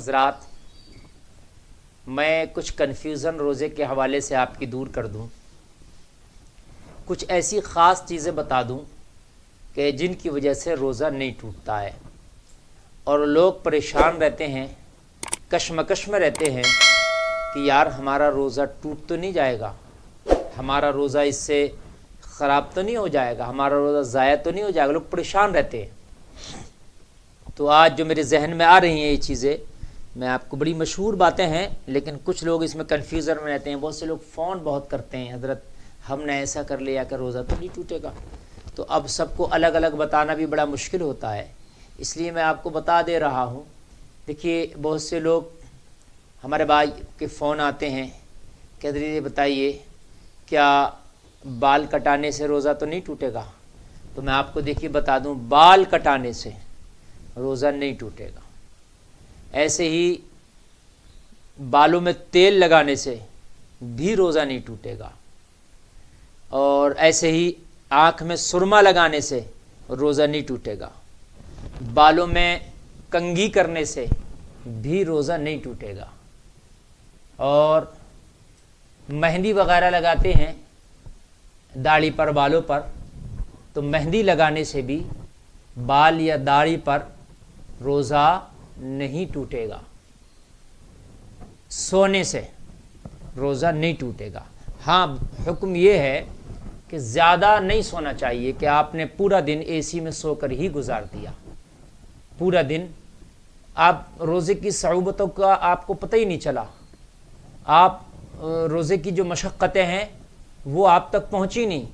حضرات، میں کچھ کنفیوژن روزے کے حوالے سے آپ کی دور کر دوں، کچھ ایسی خاص چیزیں بتا دوں کہ جن کی وجہ سے روزہ نہیں ٹوٹتا ہے، اور لوگ پریشان رہتے ہیں، کشمکش میں رہتے ہیں کہ یار ہمارا روزہ ٹوٹ تو نہیں جائے گا، ہمارا روزہ اس سے خراب تو نہیں ہو جائے گا، ہمارا روزہ ضائع تو نہیں ہو جائے گا، لوگ پریشان رہتے ہیں۔ تو آج جو میرے ذہن میں آ رہی ہیں یہ چیزیں، میں آپ کو بڑی مشہور باتیں ہیں لیکن کچھ لوگ اس میں کنفیوژن میں رہتے ہیں۔ بہت سے لوگ فون بہت کرتے ہیں، حضرت ہم نے ایسا کر لیا کہ روزہ تو نہیں ٹوٹے گا۔ تو اب سب کو الگ الگ بتانا بھی بڑا مشکل ہوتا ہے، اس لیے میں آپ کو بتا دے رہا ہوں۔ دیکھیے، بہت سے لوگ ہمارے بھائی کے فون آتے ہیں کہ حضرت یہ بتائیے کیا بال کٹانے سے روزہ تو نہیں ٹوٹے گا؟ تو میں آپ کو دیکھیے بتا دوں، بال کٹانے سے روزہ نہیں ٹوٹے گا۔ ایسے ہی بالوں میں تیل لگانے سے بھی روزہ نہیں ٹوٹے گا، اور ایسے ہی آنکھ میں سرما لگانے سے روزہ نہیں ٹوٹے گا، بالوں میں کنگھی کرنے سے بھی روزہ نہیں ٹوٹے گا، اور مہندی وغیرہ لگاتے ہیں داڑھی پر، بالوں پر، تو مہندی لگانے سے بھی بال یا داڑھی پر روزہ نہیں ٹوٹے گا۔ سونے سے روزہ نہیں ٹوٹے گا۔ ہاں، حکم یہ ہے کہ زیادہ نہیں سونا چاہیے کہ آپ نے پورا دن اے سی میں سو کر ہی گزار دیا، پورا دن آپ روزے کی صعوبتوں کا آپ کو پتہ ہی نہیں چلا، آپ روزے کی جو مشقتیں ہیں وہ آپ تک پہنچی نہیں،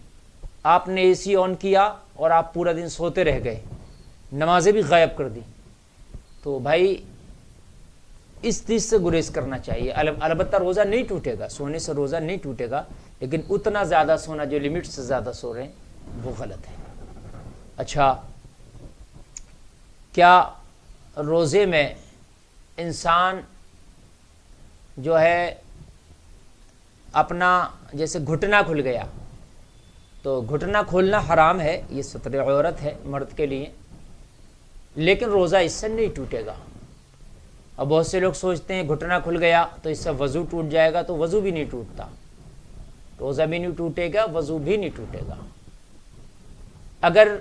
آپ نے اے سی آن کیا اور آپ پورا دن سوتے رہ گئے، نمازیں بھی غائب کر دی۔ تو بھائی اس چیز سے گریز کرنا چاہیے۔ البتہ روزہ نہیں ٹوٹے گا، سونے سے روزہ نہیں ٹوٹے گا، لیکن اتنا زیادہ سونا جو لمٹ سے زیادہ سو رہے ہیں وہ غلط ہے۔ اچھا، کیا روزے میں انسان جو ہے اپنا جیسے گھٹنا کھل گیا تو گھٹنا کھولنا حرام ہے، یہ ستر عورت ہے مرد کے لیے، لیکن روزہ اس سے نہیں ٹوٹے گا۔ اب بہت سے لوگ سوچتے ہیں گھٹنا کھل گیا تو اس سے وضو ٹوٹ جائے گا، تو وضو بھی نہیں ٹوٹتا، روزہ بھی نہیں ٹوٹے گا، وضو بھی نہیں ٹوٹے گا۔ اگر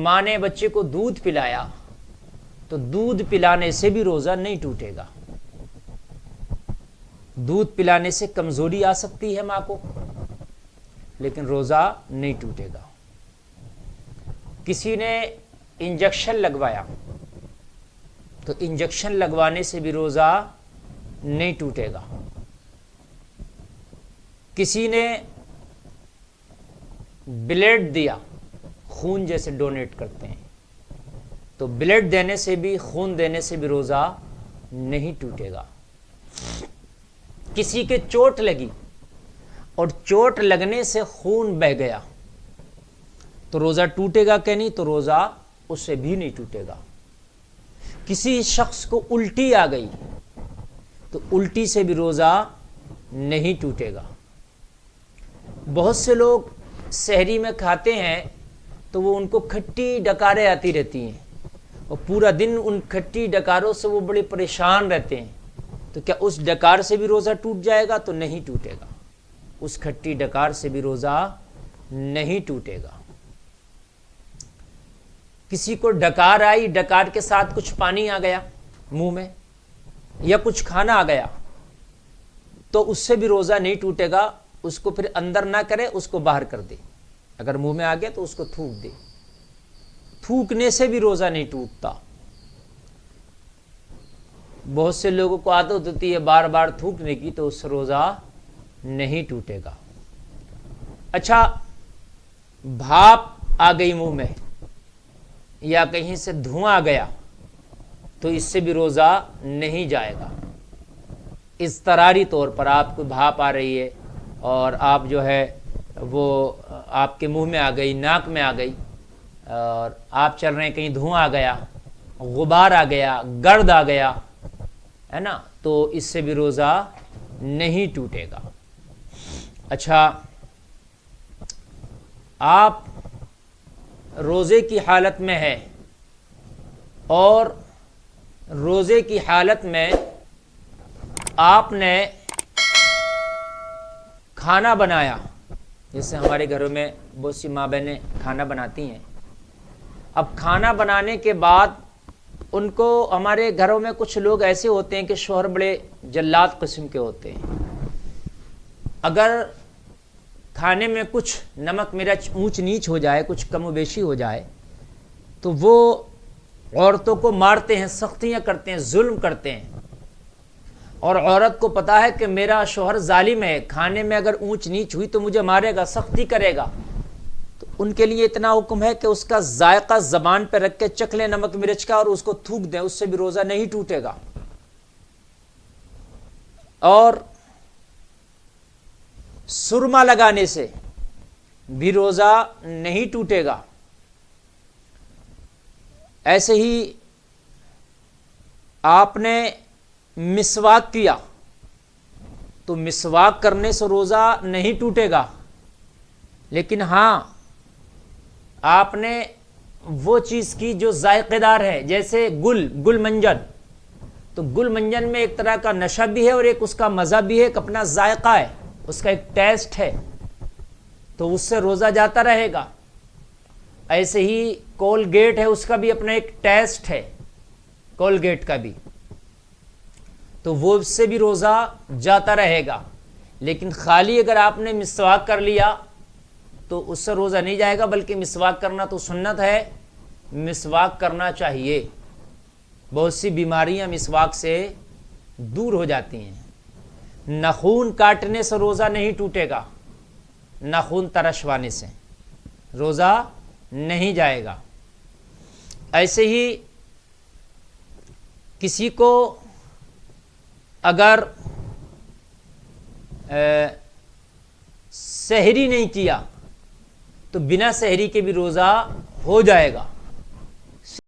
ماں نے بچے کو دودھ پلایا تو دودھ پلانے سے بھی روزہ نہیں ٹوٹے گا۔ دودھ پلانے سے کمزوری آ سکتی ہے ماں کو، لیکن روزہ نہیں ٹوٹے گا۔ کسی نے انجیکشن لگوایا تو انجیکشن لگوانے سے بھی روزہ نہیں ٹوٹے گا۔ کسی نے بلڈ دیا، خون جیسے ڈونیٹ کرتے ہیں، تو بلڈ دینے سے بھی، خون دینے سے بھی روزہ نہیں ٹوٹے گا۔ کسی کے چوٹ لگی اور چوٹ لگنے سے خون بہہ گیا تو روزہ ٹوٹے گا کہ نہیں؟ تو روزہ اس سے بھی نہیں ٹوٹے گا۔ کسی شخص کو الٹی آ گئی تو الٹی سے بھی روزہ نہیں ٹوٹے گا۔ بہت سے لوگ سحری میں کھاتے ہیں تو وہ ان کو کھٹی ڈکاریں آتی رہتی ہیں، اور پورا دن ان کھٹی ڈکاروں سے وہ بڑے پریشان رہتے ہیں، تو کیا اس ڈکار سے بھی روزہ ٹوٹ جائے گا؟ تو نہیں ٹوٹے گا، اس کھٹی ڈکار سے بھی روزہ نہیں ٹوٹے گا۔ کسی کو ڈکار آئی، ڈکار کے ساتھ کچھ پانی آ گیا منہ میں یا کچھ کھانا آ گیا، تو اس سے بھی روزہ نہیں ٹوٹے گا۔ اس کو پھر اندر نہ کرے، اس کو باہر کر دے۔ اگر منہ میں آ گیا تو اس کو تھوک دے، تھوکنے سے بھی روزہ نہیں ٹوٹتا۔ بہت سے لوگوں کو عادت ہوتی ہے بار بار تھوکنے کی، تو اس سے روزہ نہیں ٹوٹے گا۔ اچھا، بھاپ آ گئی منہ میں یا کہیں سے دھواں آ گیا تو اس سے بھی روزہ نہیں جائے گا۔ اضطراری طور پر آپ کو بھاپ آ رہی ہے اور آپ جو ہے وہ آپ کے منہ میں آ گئی، ناک میں آ گئی، اور آپ چل رہے ہیں، کہیں دھواں آ گیا، غبار آ گیا، گرد آ گیا، ہے نا، تو اس سے بھی روزہ نہیں ٹوٹے گا۔ اچھا، آپ روزے کی حالت میں ہے اور روزے کی حالت میں آپ نے کھانا بنایا، جیسے ہمارے گھروں میں بہت سی ماں بہنیں کھانا بناتی ہیں، اب کھانا بنانے کے بعد ان کو، ہمارے گھروں میں کچھ لوگ ایسے ہوتے ہیں کہ شوہر بڑے جلاد قسم کے ہوتے ہیں، اگر کھانے میں کچھ نمک مرچ اونچ نیچ ہو جائے، کچھ کم و بیشی ہو جائے، تو وہ عورتوں کو مارتے ہیں، سختیاں کرتے ہیں، ظلم کرتے ہیں، اور عورت کو پتا ہے کہ میرا شوہر ظالم ہے، کھانے میں اگر اونچ نیچ ہوئی تو مجھے مارے گا، سختی کرے گا، تو ان کے لیے اتنا حکم ہے کہ اس کا ذائقہ زبان پہ رکھ کے چکھ لیں نمک مرچ کا اور اس کو تھوک دیں، اس سے بھی روزہ نہیں ٹوٹے گا۔ اور سرما لگانے سے بھی روزہ نہیں ٹوٹے گا۔ ایسے ہی آپ نے مسواک کیا تو مسواک کرنے سے روزہ نہیں ٹوٹے گا، لیکن ہاں آپ نے وہ چیز کی جو ذائقے دار ہے، جیسے گل منجن، تو گل منجن میں ایک طرح کا نشہ بھی ہے اور ایک اس کا مزہ بھی ہے، ایک اپنا ذائقہ ہے، اس کا ایک ٹیسٹ ہے، تو اس سے روزہ جاتا رہے گا۔ ایسے ہی کولگیٹ ہے، اس کا بھی اپنا ایک ٹیسٹ ہے، کولگیٹ کا بھی، تو وہ اس سے بھی روزہ جاتا رہے گا۔ لیکن خالی اگر آپ نے مسواک کر لیا تو اس سے روزہ نہیں جائے گا، بلکہ مسواک کرنا تو سنت ہے، مسواک کرنا چاہیے، بہت سی بیماریاں مسواک سے دور ہو جاتی ہیں۔ ناخون کاٹنے سے روزہ نہیں ٹوٹے گا، ناخون ترشوانے سے روزہ نہیں جائے گا۔ ایسے ہی کسی کو اگر سحری نہیں کیا تو بنا سحری کے بھی روزہ ہو جائے گا۔